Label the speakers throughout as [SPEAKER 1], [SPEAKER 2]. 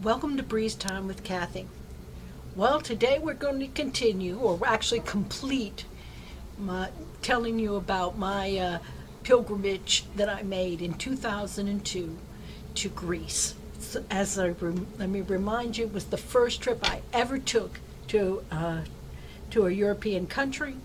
[SPEAKER 1] Welcome to Breeze Time with Kathy. Well, today we're going to continue, or actually complete, my telling you about my pilgrimage that I made in 2002 to Greece. Let me remind you, it was the first trip I ever took to a European country.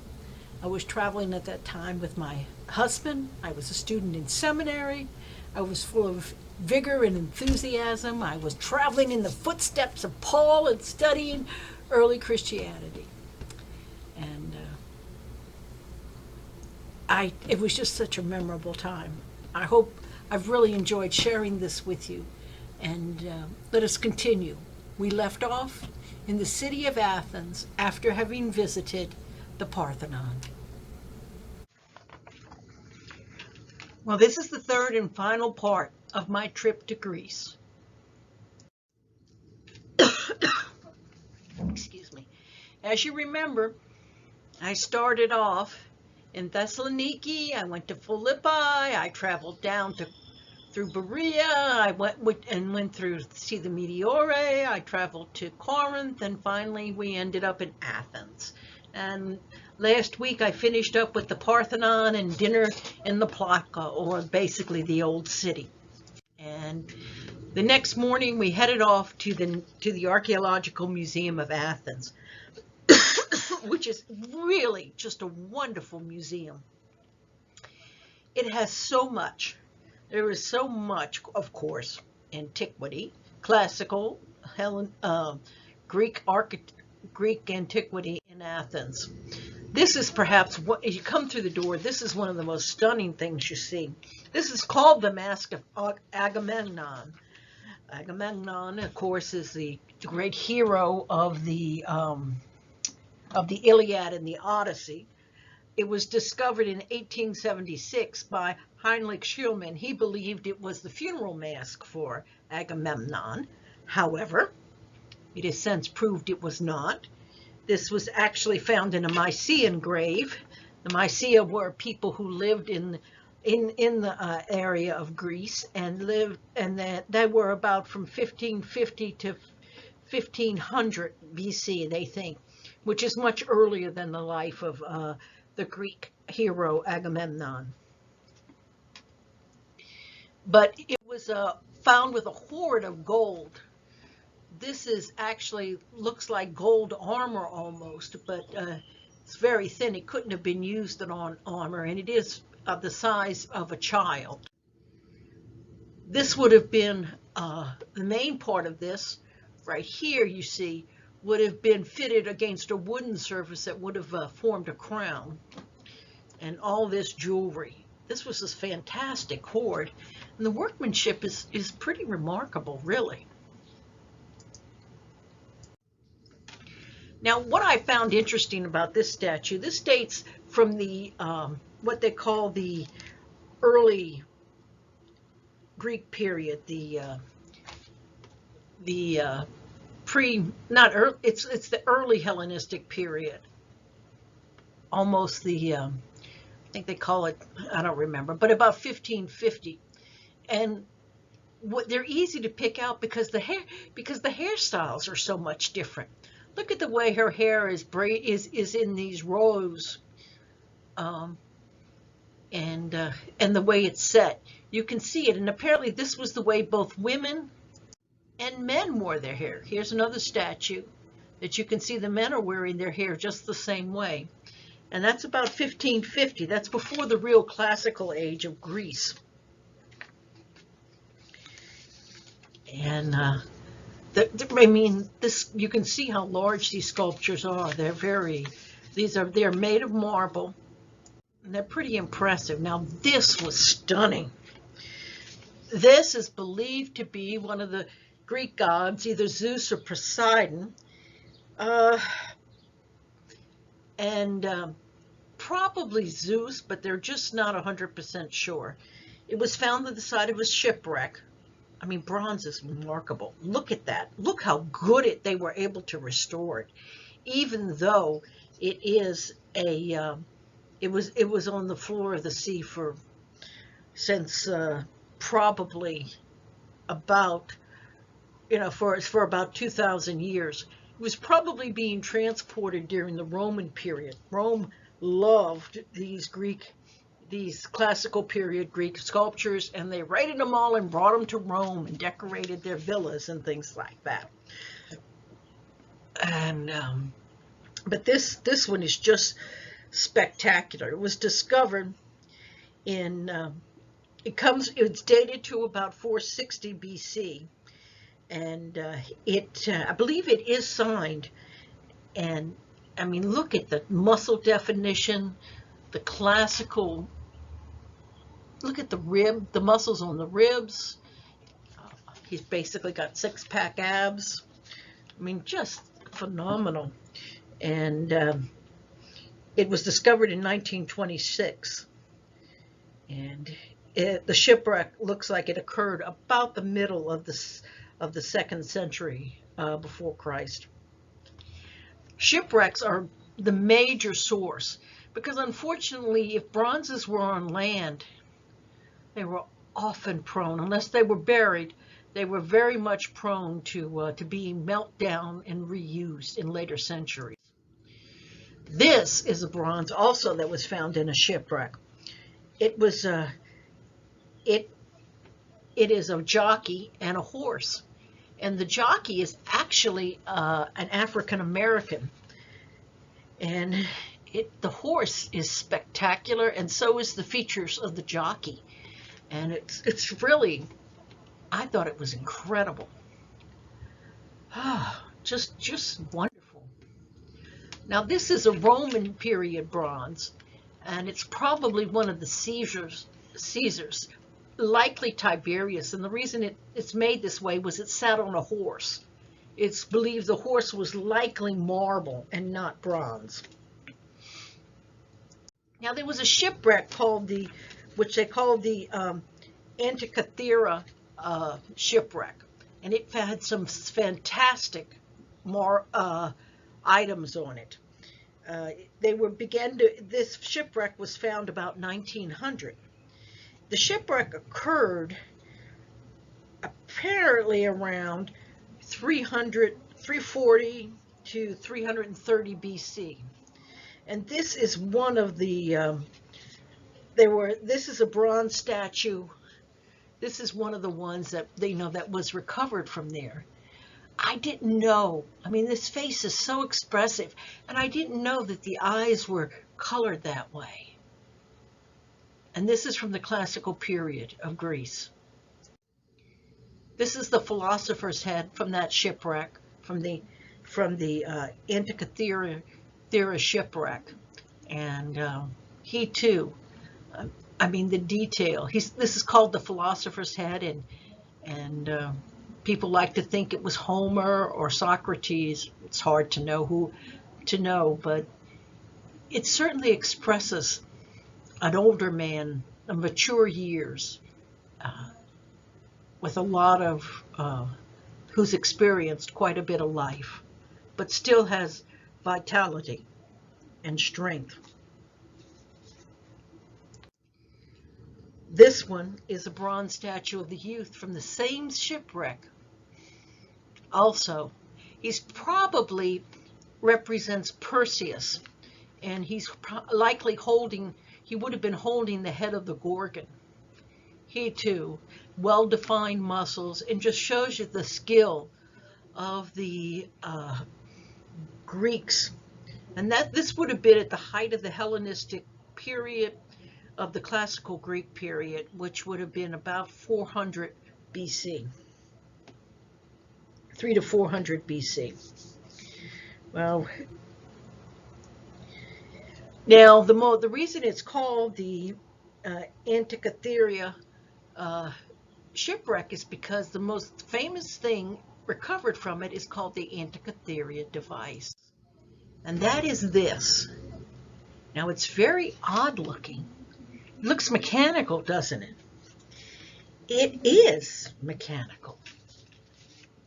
[SPEAKER 1] I was traveling at that time with my husband. I was a student in seminary. I was full of vigor and enthusiasm. I was traveling in the footsteps of Paul and studying early Christianity. And it was just such a memorable time. I've really enjoyed sharing this with you. And let us continue. We left off in the city of Athens after having visited the Parthenon. Well, this is the third and final part of my trip to Greece. Excuse me. As you remember, I started off in Thessaloniki. I went to Philippi. I traveled down through Berea. I went through to see the Meteore. I traveled to Corinth, and finally we ended up in Athens. And last week I finished up with the Parthenon and dinner in the Plaka, or basically the old city. And the next morning we headed off to the Archaeological Museum of Athens, which is really just a wonderful museum. It has so much. There is so much, of course, antiquity, classical, Greek antiquity in Athens. This is perhaps, as you come through the door, this is one of the most stunning things you see. This is called the Mask of Agamemnon. Agamemnon, of course, is the great hero of the Iliad and the Odyssey. It was discovered in 1876 by Heinrich Schliemann. He believed it was the funeral mask for Agamemnon. However, it is since proved it was not. This was actually found in a Mycenaean grave. The Mycia were people who lived in the area of Greece and they were about from 1550 to 1500 BC, they think, which is much earlier than the life of the Greek hero Agamemnon. But it was found with a hoard of gold. This is actually looks like gold armor almost, but it's very thin. It couldn't have been used on armor, and it is of the size of a child. This would have been the main part of this right here, you see, would have been fitted against a wooden surface that would have formed a crown. And all this jewelry. This was this fantastic hoard. And the workmanship is pretty remarkable, really. Now, what I found interesting about this statue, this dates from the what they call the early Greek period, it's the early Hellenistic period, almost I think they call it, I don't remember, but about 1550. And they're easy to pick out because the hairstyles are so much different. Look at the way her hair is in these rows, and the way it's set. You can see it, and apparently this was the way both women and men wore their hair. Here's another statue that you can see the men are wearing their hair just the same way. And that's about 1550. That's before the real classical age of Greece. And you can see how large these sculptures are. They're made of marble, and they're pretty impressive. Now, this was stunning. This is believed to be one of the Greek gods, either Zeus or Poseidon, and probably Zeus, but they're just not 100% sure. It was found at the site of a shipwreck. I mean, bronze is remarkable. Look at that. Look how good they were able to restore it, even though it was on the floor of the sea since probably about for about 2,000 years. It was probably being transported during the Roman period. Rome loved these classical period Greek sculptures, and they raided them all and brought them to Rome and decorated their villas and things like that. And but this one is just spectacular. It was discovered in it's dated to about 460 BC, and I believe it is signed. And I mean, look at the muscle definition, the classical. Look at the muscles on the ribs. He's basically got six-pack abs. I mean, just phenomenal. And it was discovered in 1926. And the shipwreck looks like it occurred about the middle of the 2nd century before Christ. Shipwrecks are the major source because, unfortunately, if bronzes were on land, they were often prone, unless they were buried, they were very much prone to being melted down and reused in later centuries. This is a bronze also that was found in a shipwreck. It was it is a jockey and a horse, and the jockey is actually an African American, and the horse is spectacular, and so is the features of the jockey. And it's really, I thought it was incredible. Just wonderful. Now this is a Roman period bronze, and it's probably one of the Caesars, likely Tiberius. And the reason it's made this way was it sat on a horse. It's believed the horse was likely marble and not bronze. Now there was a shipwreck which they called the Antikythera shipwreck, and it had some fantastic items on it. This shipwreck was found about 1900. The shipwreck occurred apparently around 340 to 330 BC, and this is one of the this is a bronze statue. This is one of the ones that that was recovered from there. I didn't know. I mean, this face is so expressive, and I didn't know that the eyes were colored that way. And this is from the classical period of Greece. This is the philosopher's head from that shipwreck, from the Antikythera shipwreck, and he too. I mean, the detail. This is called the philosopher's head, and people like to think it was Homer or Socrates. It's hard to know but it certainly expresses an older man, a mature years, with a lot of who's experienced quite a bit of life, but still has vitality and strength. This one is a bronze statue of the youth from the same shipwreck. Also, he's probably represents Perseus, and he's likely he would have been holding the head of the Gorgon. He too, well-defined muscles, and just shows you the skill of the Greeks. And this would have been at the height of the Hellenistic period, of the classical Greek period, which would have been about 400 BC. 300 to 400 BC. Well, now the reason it's called the Antikythera shipwreck is because the most famous thing recovered from it is called the Antikythera device. And that is this. Now it's very odd looking. It looks mechanical, doesn't it? It is mechanical,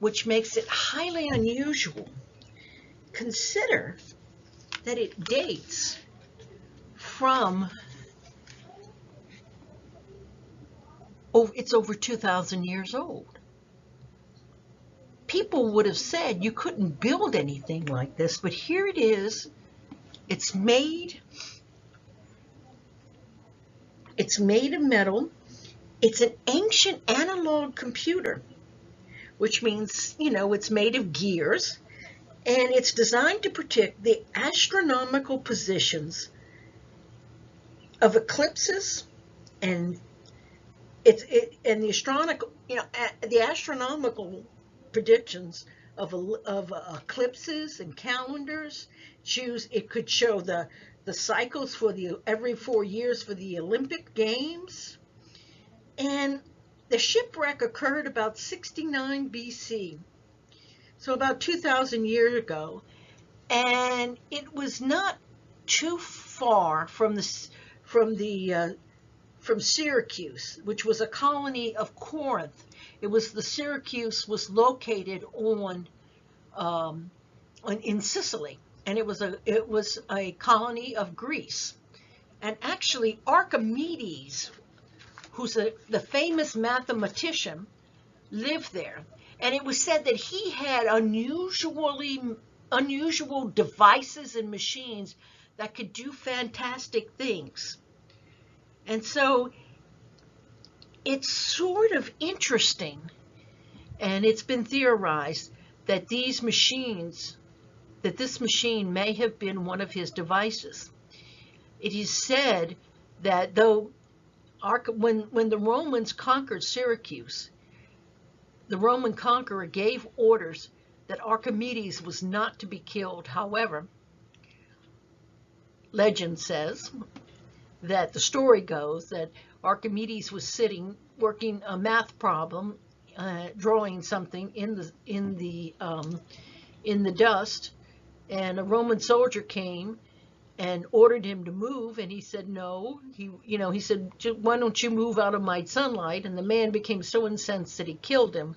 [SPEAKER 1] which makes it highly unusual. Consider that it dates from, it's over 2,000 years old. people would have said you couldn't build anything like this, but here it is. It's made of metal. It's an ancient analog computer, which means, it's made of gears, and it's designed to predict the astronomical positions of eclipses and the astronomical predictions of eclipses and calendars. It could show the cycles for every 4 years for the Olympic Games. And the shipwreck occurred about 69 BC, so about 2,000 years ago, and it was not too far from Syracuse, which was a colony of Corinth. Syracuse was located in Sicily, and it was a colony of Greece. And actually, Archimedes, who's the famous mathematician, lived there. And it was said that he had unusual devices and machines that could do fantastic things. And so it's sort of interesting, and it's been theorized that this machine may have been one of his devices. It is said that when the Romans conquered Syracuse, the Roman conqueror gave orders that Archimedes was not to be killed. However, legend says that the story goes that Archimedes was sitting working a math problem, drawing something in the dust, and a Roman soldier came and ordered him to move, and he said no. He said, "Why don't you move out of my sunlight?" And the man became so incensed that he killed him,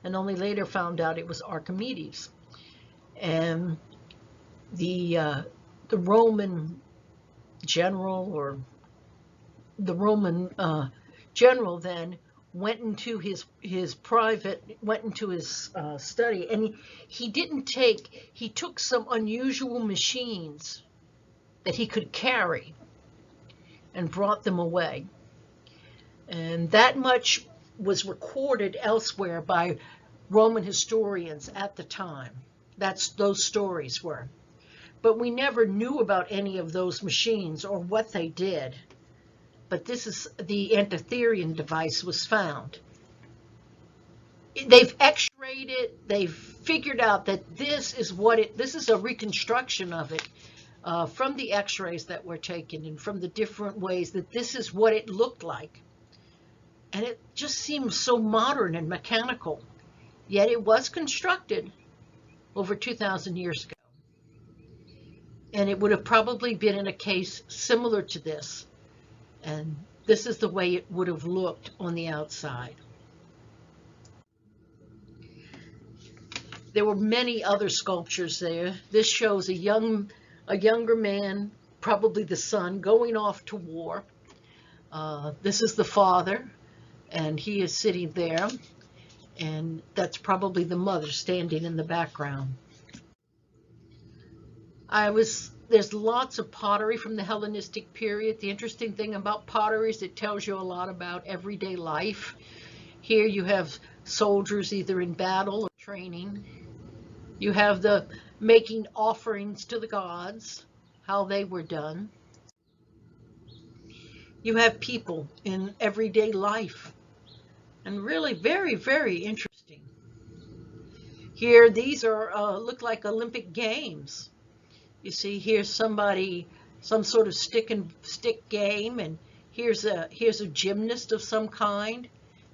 [SPEAKER 1] and only later found out it was Archimedes. And the Roman general then went into his study, and he took some unusual machines that he could carry and brought them away. And that much was recorded elsewhere by Roman historians at the time. Those stories were. But we never knew about any of those machines or what they did. But the Antikythera device was found. They've x-rayed it. They've figured out that this is a reconstruction of it from the x-rays that were taken and from the different ways that this is what it looked like. And it just seems so modern and mechanical. Yet it was constructed over 2,000 years ago. And it would have probably been in a case similar to this. And this is the way it would have looked on the outside. There were many other sculptures there. This shows a younger man, probably the son, going off to war. This is the father, and he is sitting there. And that's probably the mother standing in the background. There's lots of pottery from the Hellenistic period. The interesting thing about pottery is it tells you a lot about everyday life. Here you have soldiers either in battle or training. You have the making offerings to the gods, how they were done. You have people in everyday life, and really very, very interesting. Here, these look like Olympic Games. You see, here's some sort of stick game, and here's a gymnast of some kind.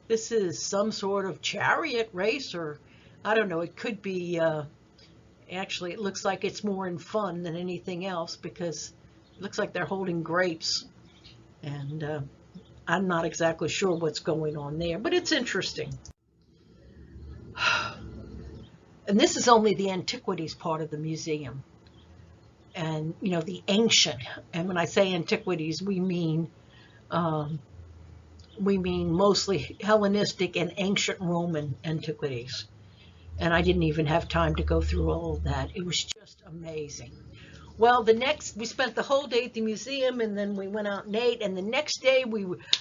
[SPEAKER 1] This is some sort of chariot race, or I don't know. It could be. Actually, it looks like it's more in fun than anything else because it looks like they're holding grapes, and I'm not exactly sure what's going on there, but it's interesting. And this is only the antiquities part of the museum. And, the ancient, and when I say antiquities, we mean mostly Hellenistic and ancient Roman antiquities. And I didn't even have time to go through all of that. It was just amazing. Well, we spent the whole day at the museum, and then we went out and ate. And the next day,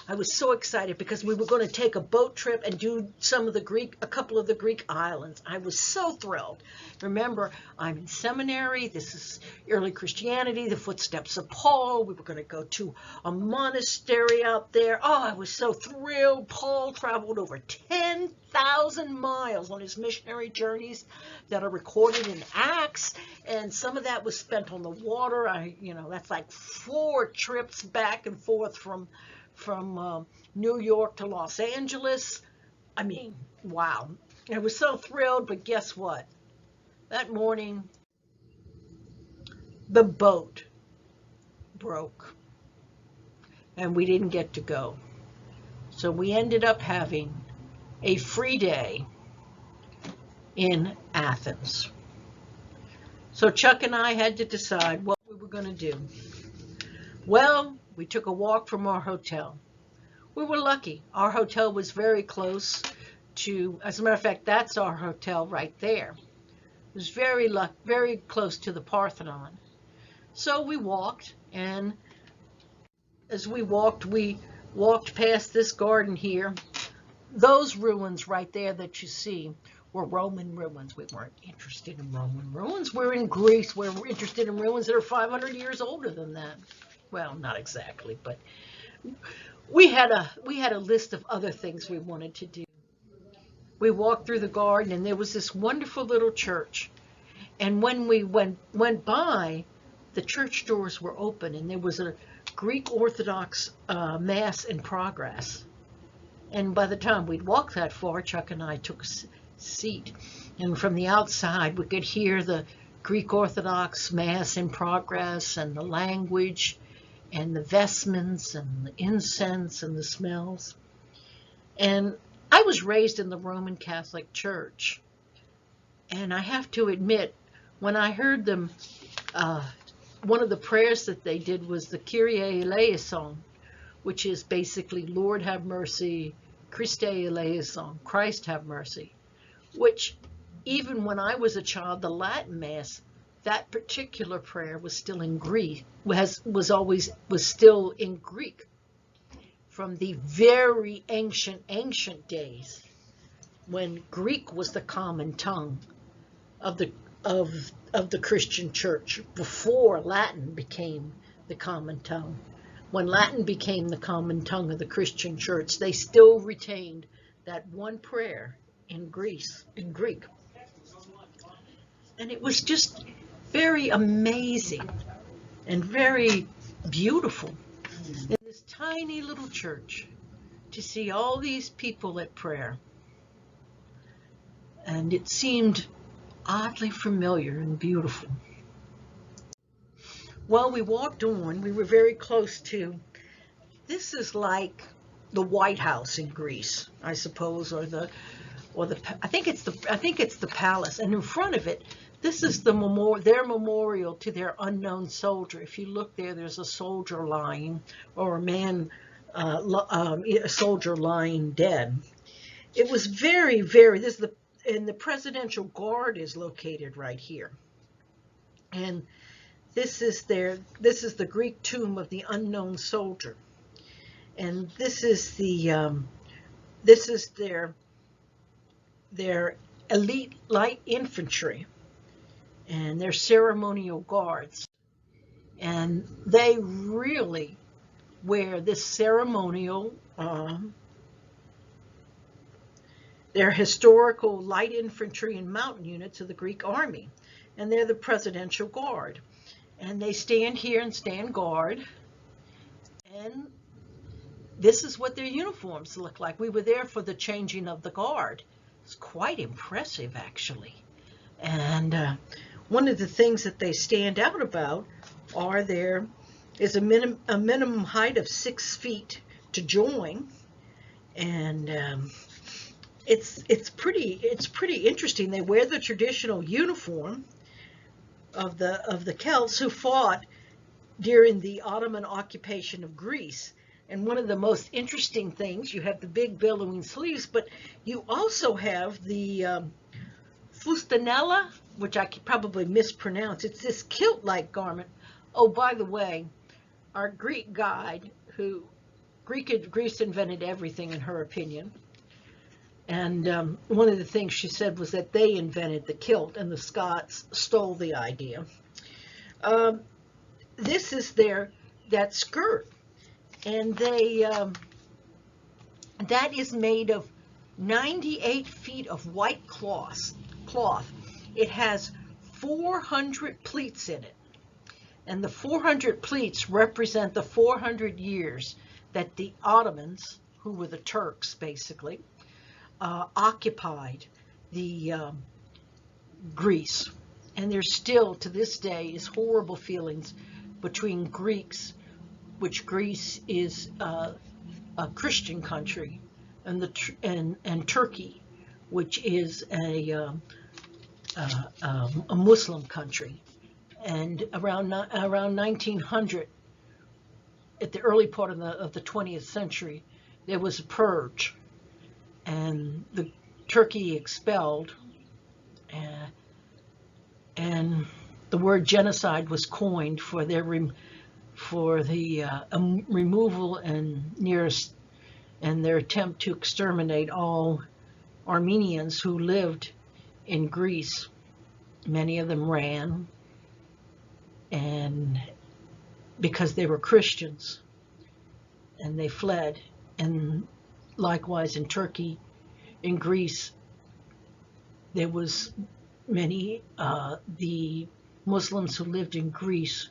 [SPEAKER 1] I was so excited because we were going to take a boat trip and do a couple of the Greek islands. I was so thrilled. Remember, I'm in seminary. This is early Christianity, the footsteps of Paul. We were going to go to a monastery out there. Oh, I was so thrilled. Paul traveled over 10,000 miles on his missionary journeys that are recorded in Acts, and some of that was spent on the water. That's like 4 trips back and forth from New York to Los Angeles. I mean, wow. I was so thrilled, but guess what? That morning, the boat broke, and we didn't get to go. So we ended up having a free day in Athens. So Chuck and I had to decide what we were going to do. Well, we took a walk from our hotel. We were lucky. Our hotel was very close to, as a matter of fact, that's our hotel right there. It was very close to the Parthenon. So we walked, and as we walked past this garden here. Those ruins right there that you see were Roman ruins. We weren't interested in Roman ruins. We're in Greece. We're interested in ruins that are 500 years older than that. Well, not exactly, but we had a list of other things we wanted to do. We walked through the garden, and there was this wonderful little church. And when we went by, the church doors were open, and there was a Greek Orthodox Mass in progress. And by the time we'd walked that far, Chuck and I took a seat. And from the outside, we could hear the Greek Orthodox Mass in progress, and the language, and the vestments, and the incense, and the smells. And I was raised in the Roman Catholic Church. And I have to admit, when I heard them, one of the prayers that they did was the Kyrie eleison, which is basically, Lord have mercy, Christe eleison, Christ have mercy, which even when I was a child, the Latin Mass, that particular prayer was still in Greek, was still in Greek from the very ancient days when Greek was the common tongue of the Christian church, before Latin became the common tongue. When Latin became the common tongue of the Christian church, they still retained that one prayer in Greek. And it was just very amazing and very beautiful in this tiny little church to see all these people at prayer. And it seemed oddly familiar and beautiful. Well, we walked on. We were very close to, this is like the White House in Greece, I suppose, or I think it's the palace. And in front of it, this is their memorial to their unknown soldier. If you look there, there's a soldier lying, or a soldier lying dead. It was very, very. And the Presidential Guard is located right here. And this is the Greek tomb of the unknown soldier. And this is their elite light infantry and their ceremonial guards. And they really wear this ceremonial they're historical light infantry and mountain units of the Greek army, and they're the Presidential Guard. And they stand here and stand guard, and this is what their uniforms look like. We were there for the changing of the guard. It's quite impressive, actually. And one of the things that they stand out about are there is a minimum height of 6 feet to join, and it's pretty interesting. They wear the traditional uniform of the Celts who fought during the Ottoman occupation of Greece. And one of the most interesting things, you have the big billowing sleeves, but you also have the fustanella, which I could probably mispronounce. It's this kilt-like garment. Oh, by the way, our Greek guide, Greece invented everything in her opinion. And one of the things she said was that they invented the kilt and the Scots stole the idea. This is that skirt, and that is made of 98 feet of white cloth. It has 400 pleats in it, and the 400 pleats represent the 400 years that the Ottomans, who were the Turks basically, occupied the Greece. And there's still, to this day, is horrible feelings between Greeks, which Greece is a Christian country, and Turkey, which is a Muslim country. And around 1900, at the early part of the 20th century, there was a purge, and the Turkey expelled, and the word genocide was coined for the removal and their attempt to exterminate all Armenians who lived in Greece. Many of them ran, and because they were Christians, and they fled. And likewise in Turkey, in Greece, there was many, the Muslims who lived in Greece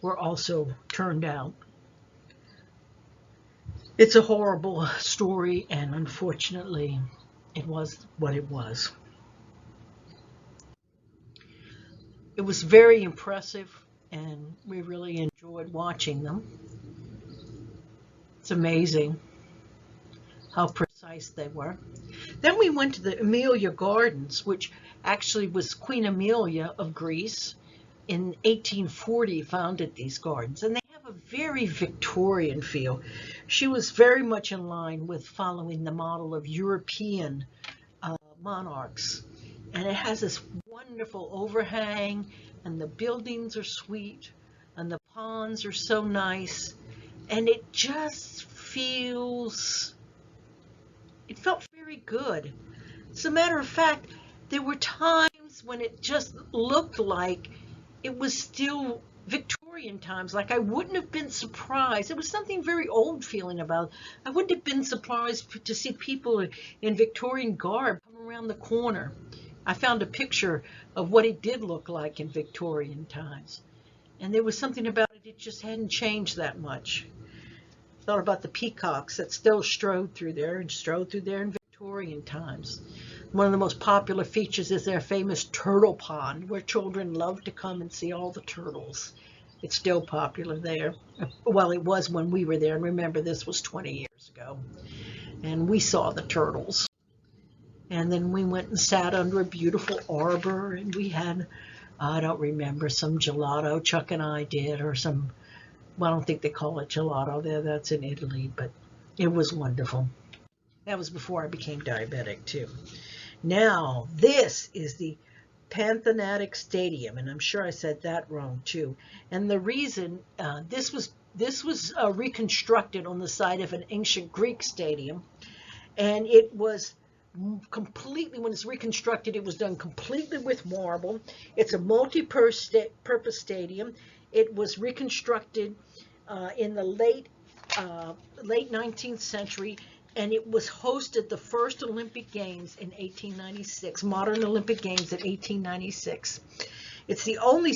[SPEAKER 1] were also turned out. It's a horrible story, and unfortunately, it was what it was. It was very impressive, and we really enjoyed watching them. It's amazing how precise they were. Then we went to the Amelia Gardens, which actually was Queen Amelia of Greece in 1840 founded these gardens, and they have a very Victorian feel. She was very much in line with following the model of European monarchs, and it has this wonderful overhang, and the buildings are sweet, and the ponds are so nice, and it felt very good. As a matter of fact, there were times when it just looked like it was still Victorian times. Like I wouldn't have been surprised. There was something very old feeling about it. I wouldn't have been surprised to see people in Victorian garb come around the corner. I found a picture of what it did look like in Victorian times. And there was something about it, it just hadn't changed that much. Thought about the peacocks that still strode through there in Victorian times. One of the most popular features is their famous turtle pond, where children love to come and see all the turtles. It's still popular there. Well, it was when we were there, and remember, this was 20 years ago. And we saw the turtles. And then we went and sat under a beautiful arbor, and we had, I don't remember, some gelato Chuck and I did, or some, well, I don't think they call it gelato there, that's in Italy, but it was wonderful. That was before I became diabetic too. Now, this is the Panthenatic Stadium, and I'm sure I said that wrong too. And the reason, this was reconstructed on the site of an ancient Greek stadium, and it was completely, when it's reconstructed, it was done completely with marble. It's a multi-purpose stadium. It was reconstructed in the late 19th century, and it was hosted the first Olympic Games in 1896, modern Olympic Games in 1896. It's the only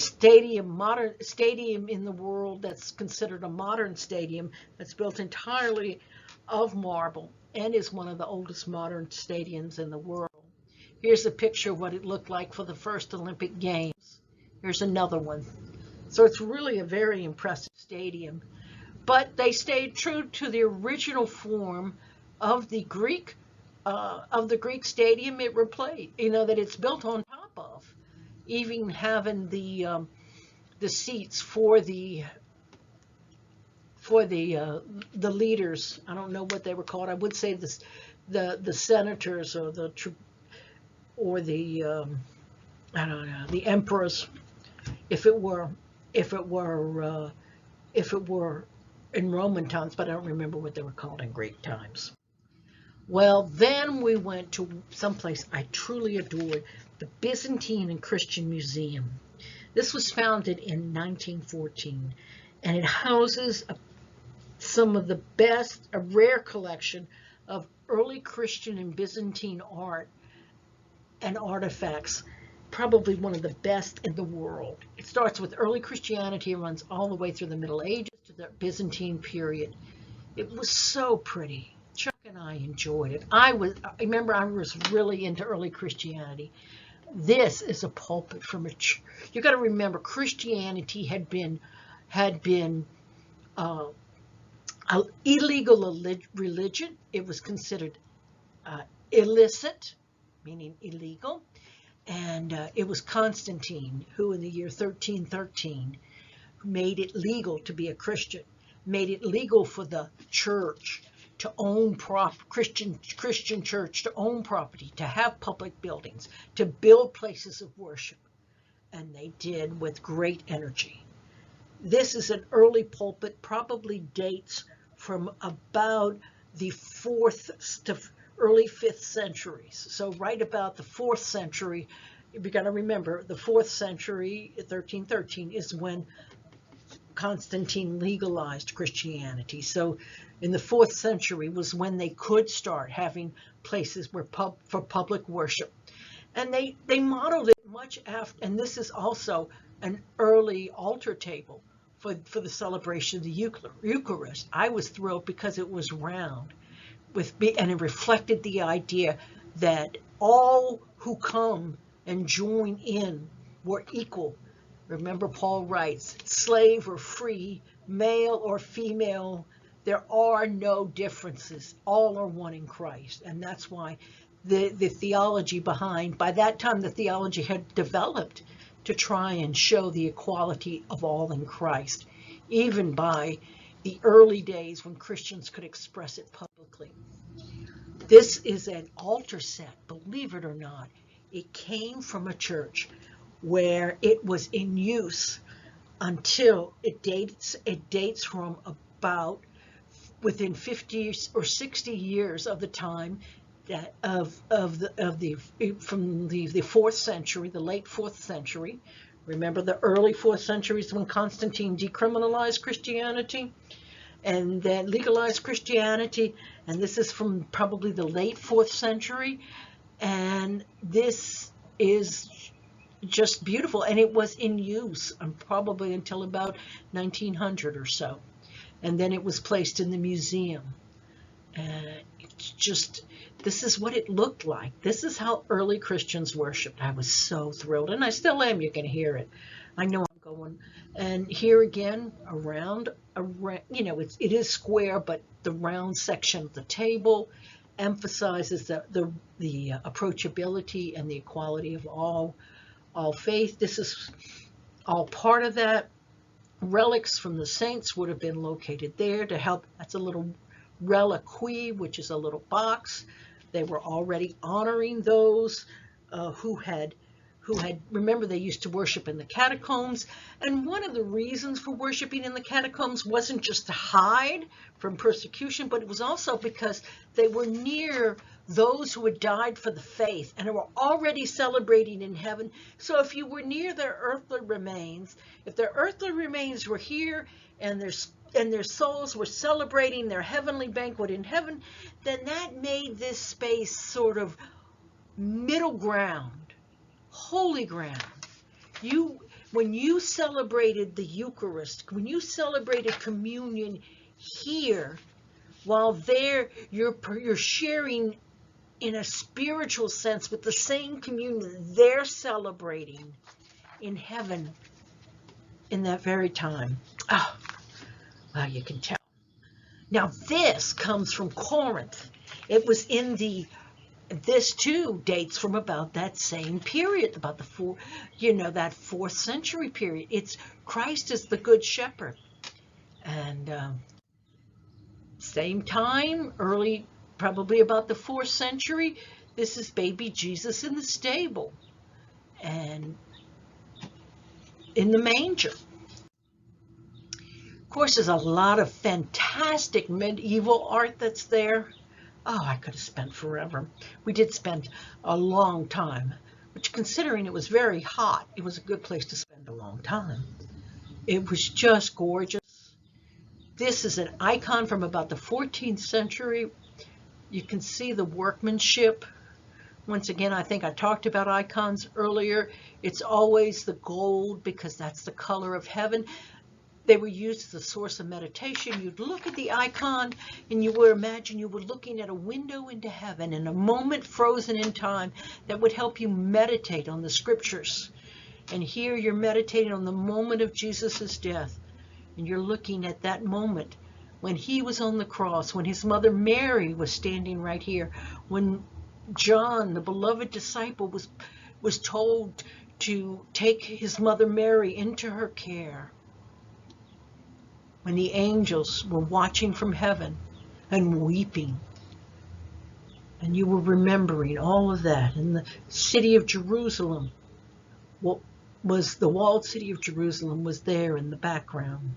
[SPEAKER 1] modern stadium in the world that's considered a modern stadium that's built entirely of marble, and is one of the oldest modern stadiums in the world. Here's a picture of what it looked like for the first Olympic Games. Here's another one. So it's really a very impressive stadium. But they stayed true to the original form of the Greek stadium it replayed, that it's built on top of, even having the seats for the leaders. I don't know what they were called. I would say the senators or or the I don't know, the emperors, if it were if it were if it were in Roman times, but I don't remember what they were called in Greek times. Well, then we went to someplace I truly adored, the Byzantine and Christian Museum. This was founded in 1914, and it houses some of the best, a rare collection of early Christian and Byzantine art and artifacts, probably one of the best in the world. It starts with early Christianity and runs all the way through the Middle Ages to the Byzantine period. It was so pretty. Chuck and I enjoyed it. I remember I was really into early Christianity. This is a pulpit from a church. You got to remember, Christianity had been an illegal religion. It was considered illicit, meaning illegal. And it was Constantine who, in the year 1313, made it legal to be a Christian, made it legal for the church to own Christian church to own property, to have public buildings, to build places of worship. And they did with great energy. This is an early pulpit, probably dates from about the 4th to early 5th centuries. So right about the 4th century, you got to remember the 4th century, 1313, is when Constantine legalized Christianity. So in the 4th century was when they could start having places where for public worship. And they modeled it much after, and this is also an early altar table for the celebration of the Eucharist. I was thrilled because it was round, and it reflected the idea that all who come and join in were equal. Remember, Paul writes, slave or free, male or female, there are no differences. All are one in Christ. And that's why the theology behind, by that time, the theology had developed to try and show the equality of all in Christ, even by the early days when Christians could express it publicly. This is an altar set, believe it or not. It came from a church where it was in use until it dates from about within 50 or 60 years of the time that from the 4th century, the late 4th century. Remember, the early 4th century is when Constantine decriminalized Christianity and then legalized Christianity, and this is from probably the late 4th century, and this is just beautiful, and it was in use probably until about 1900 or so, and then it was placed in the museum. It's just, this is what it looked like. This is how early Christians worshiped. I was so thrilled, and I still am. You can hear it. I know I'm going. And here again, around, it is square, but the round section of the table emphasizes the approachability and the equality of all faith. This is all part of that. Relics from the saints would have been located there to help. That's a little reliquary, which is a little box. They were already honoring those who had, remember, they used to worship in the catacombs. And one of the reasons for worshiping in the catacombs wasn't just to hide from persecution, but it was also because they were near those who had died for the faith and were already celebrating in heaven. So if you were near their earthly remains, if their earthly remains were here and their souls were celebrating their heavenly banquet in heaven, then that made this space sort of middle ground, holy ground. When you celebrated the Eucharist, when you celebrated communion here, while there you're sharing in a spiritual sense with the same communion they're celebrating in heaven in that very time. Oh, well, you can tell. Now this comes from Corinth. It was this too dates from about that same period, about that 4th century period. It's Christ is the Good Shepherd. And same time, early, probably about the 4th century, This is baby Jesus in the stable and in the manger. Of course, there's a lot of fantastic medieval art that's there. Oh, I could have spent forever. We did spend a long time, which considering it was very hot, it was a good place to spend a long time. It was just gorgeous. This is an icon from about the 14th century. You can see the workmanship. Once again, I think I talked about icons earlier. It's always the gold because that's the color of heaven. They were used as a source of meditation. You'd look at the icon and you would imagine you were looking at a window into heaven in a moment frozen in time that would help you meditate on the scriptures. And here you're meditating on the moment of Jesus' death. And you're looking at that moment when he was on the cross, when his mother Mary was standing right here, when John, the beloved disciple, was told to take his mother Mary into her care. When the angels were watching from heaven and weeping. And you were remembering all of that. And the city of Jerusalem, what was the walled city of Jerusalem, was there in the background.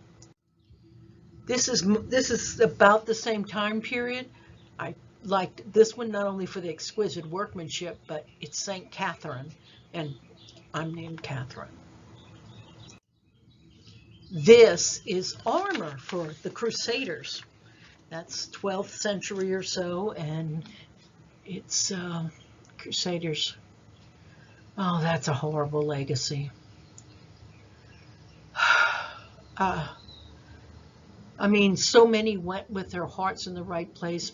[SPEAKER 1] This is about the same time period. I liked this one not only for the exquisite workmanship, but it's St. Catherine, and I'm named Catherine. This is armor for the Crusaders. That's 12th century or so, and it's Crusaders. Oh, that's a horrible legacy. I mean, so many went with their hearts in the right place,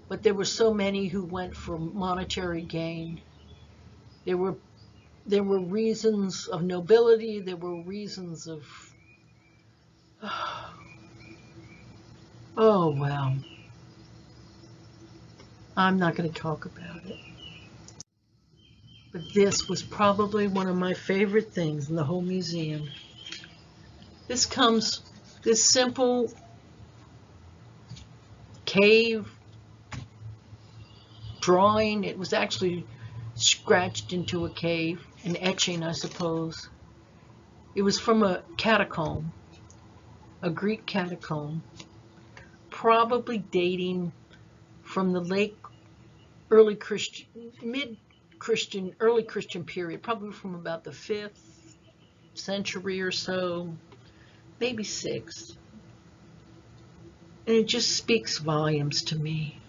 [SPEAKER 1] but there were so many who went for monetary gain. There were reasons of nobility, there were reasons of, oh well, I'm not going to talk about it. But this was probably one of my favorite things in the whole museum. This simple cave drawing, it was actually scratched into a cave, an etching, I suppose. It was from a catacomb, a Greek catacomb, probably dating from the early Christian period, probably from about the 5th century or so, maybe 6th. And it just speaks volumes to me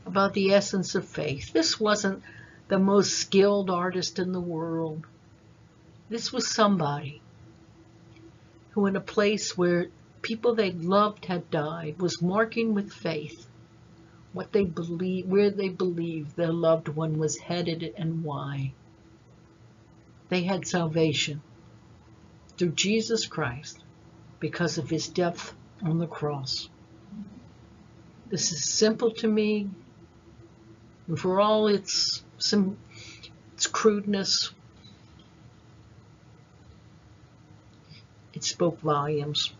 [SPEAKER 1] about the essence of faith. This wasn't the most skilled artist in the world. This was somebody who, in a place where people they loved had died, was marking with faith what they believed, where they believed their loved one was headed and why. They had salvation through Jesus Christ because of his death on the cross. This is simple to me, and for all its crudeness, it spoke volumes.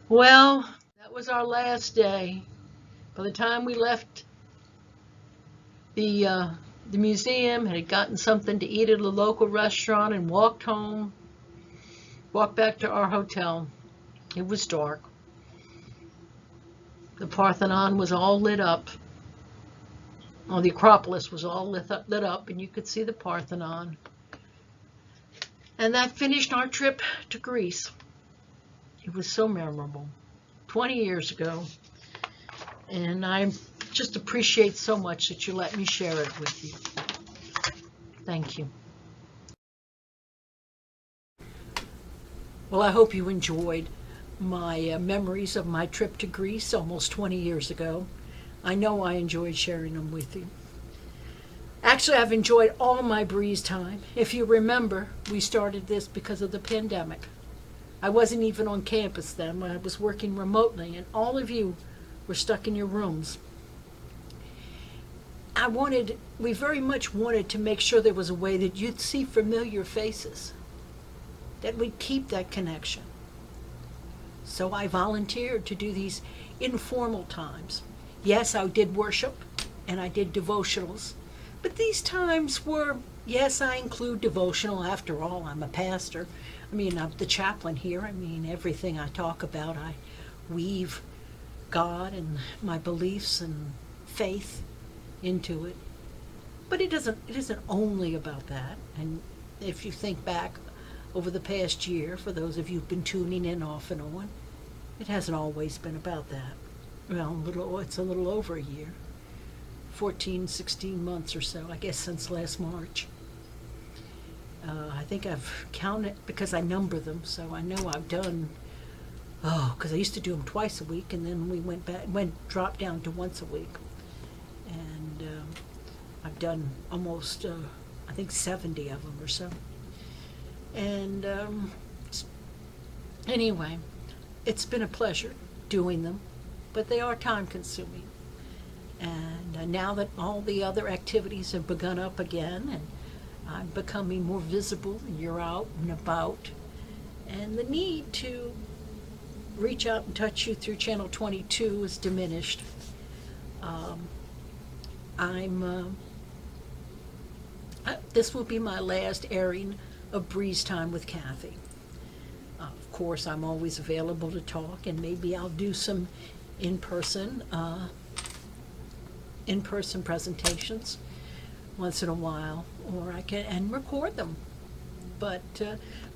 [SPEAKER 1] Well, that was our last day. By the time we left the museum, had gotten something to eat at a local restaurant and walked back to our hotel. It was dark. The Parthenon was all lit up. Well, the Acropolis was all lit up, and you could see the Parthenon. And that finished our trip to Greece. It was so memorable. 20 years ago. And I just appreciate so much that you let me share it with you. Thank you. Well, I hope you enjoyed my memories of my trip to Greece almost 20 years ago. I know I enjoyed sharing them with you. Actually, I've enjoyed all my Breeze time. If you remember, we started this because of the pandemic. I wasn't even on campus then. I was working remotely, and all of you were stuck in your rooms. We very much wanted to make sure there was a way that you'd see familiar faces, that we'd keep that connection. So I volunteered to do these informal times. Yes, I did worship, and I did devotionals. But these times were, yes, I include devotional. After all, I'm a pastor. I mean, I'm the chaplain here. I mean, everything I talk about, I weave God and my beliefs and faith into it. But it isn't only about that. And if you think back over the past year, for those of you who've been tuning in off and on, it hasn't always been about that. Well, it's a little over a year. 14, 16 months or so, I guess, since last March. I think I've counted, because I number them, so I know I've done, because I used to do them twice a week, and then we dropped down to once a week. And I've done almost, I think 70 of them or so. And anyway, it's been a pleasure doing them, but they are time consuming. And now that all the other activities have begun up again, and I'm becoming more visible, and you're out and about, and the need to reach out and touch you through Channel 22 is diminished. This will be my last airing of Breeze Time with Kathy. Of course, I'm always available to talk, and maybe I'll do some in-person presentations once in a while, or I can record them. But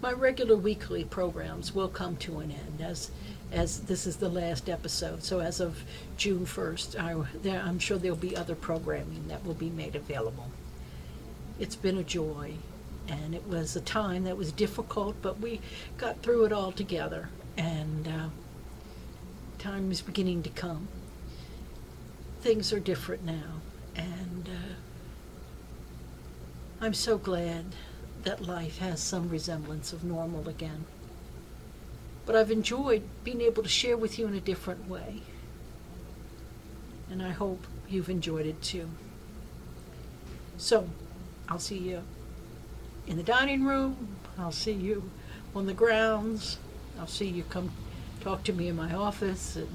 [SPEAKER 1] my regular weekly programs will come to an end as this is the last episode. So as of June 1st, I'm sure there'll be other programming that will be made available. It's been a joy, and it was a time that was difficult, but we got through it all together, and time is beginning to come. Things are different now, and I'm so glad that life has some resemblance of normal again. But I've enjoyed being able to share with you in a different way, and I hope you've enjoyed it too. So, I'll see you in the dining room, I'll see you on the grounds, I'll see you come talk to me in my office, and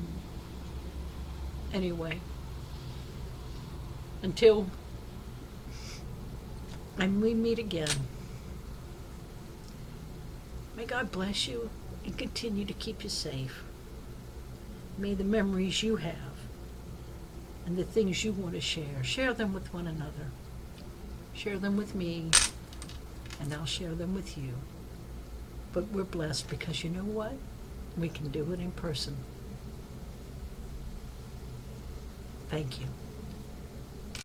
[SPEAKER 1] anyway, until we meet again, may God bless you and continue to keep you safe. May the memories you have and the things you want to share them with one another. Share them with me, and I'll share them with you. But we're blessed because you know what? We can do it in person. Thank you.